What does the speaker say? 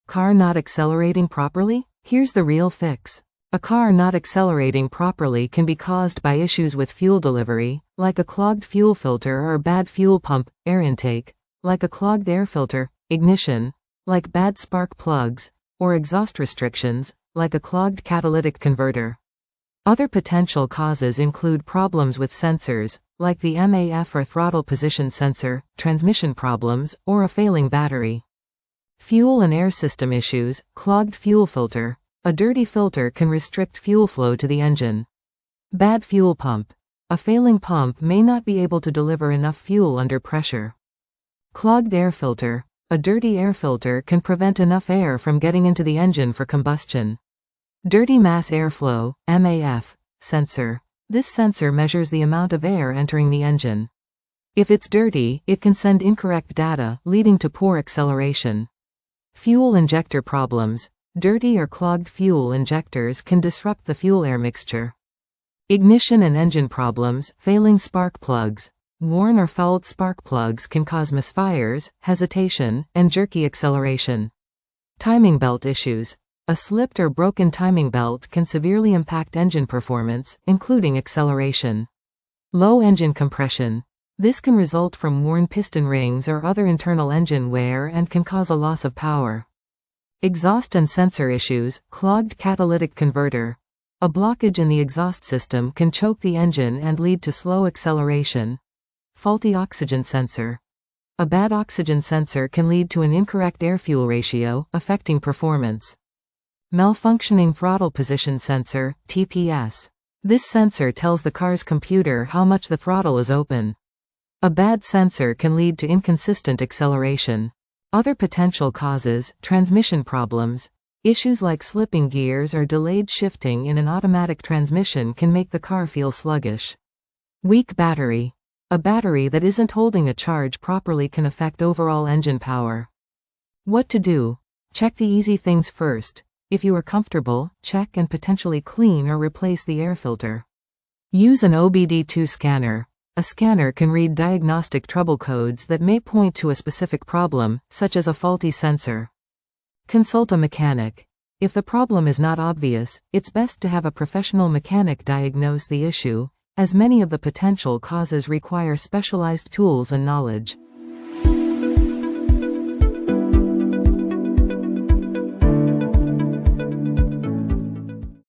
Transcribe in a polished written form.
Car not accelerating properly? Here's the real fix. A car not accelerating properly can be caused by issues with fuel delivery, like a clogged fuel filter or bad fuel pump, air intake, like a clogged air filter, ignition, like bad spark plugs, or exhaust restrictions, like a clogged catalytic converter. Other potential causes include problems with sensors, like the MAF or throttle position sensor, transmission problems, or a failing battery. Fuel and air system issues, clogged fuel filter. A dirty filter can restrict fuel flow to the engine. Bad fuel pump. A failing pump may not be able to deliver enough fuel under pressure. Clogged air filter. A dirty air filter can prevent enough air from getting into the engine for combustion. Dirty mass airflow, MAF, sensor. This sensor measures the amount of air entering the engine. If it's dirty, it can send incorrect data, leading to poor acceleration. Fuel injector problems. Dirty or clogged fuel injectors can disrupt the fuel-air mixture. Ignition and engine problems, failing spark plugs. Worn or fouled spark plugs can cause misfires, hesitation, and jerky acceleration. Timing belt issues. A slipped or broken timing belt can severely impact engine performance, including acceleration. Low engine compression. This can result from worn piston rings or other internal engine wear and can cause a loss of power. Exhaust and sensor issues, clogged catalytic converter. A blockage in the exhaust system can choke the engine and lead to slow acceleration. Faulty oxygen sensor. A bad oxygen sensor can lead to an incorrect air-fuel ratio, affecting performance. Malfunctioning throttle position sensor, TPS. This sensor tells the car's computer how much the throttle is open. A bad sensor can lead to inconsistent acceleration. Other potential causes, transmission problems. Issues like slipping gears or delayed shifting in an automatic transmission can make the car feel sluggish. Weak battery. A battery that isn't holding a charge properly can affect overall engine power. What to do? Check the easy things first. If you are comfortable, check and potentially clean or replace the air filter. Use an OBD2 scanner. A scanner can read diagnostic trouble codes that may point to a specific problem, such as a faulty sensor. Consult a mechanic. If the problem is not obvious, it's best to have a professional mechanic diagnose the issue, as many of the potential causes require specialized tools and knowledge.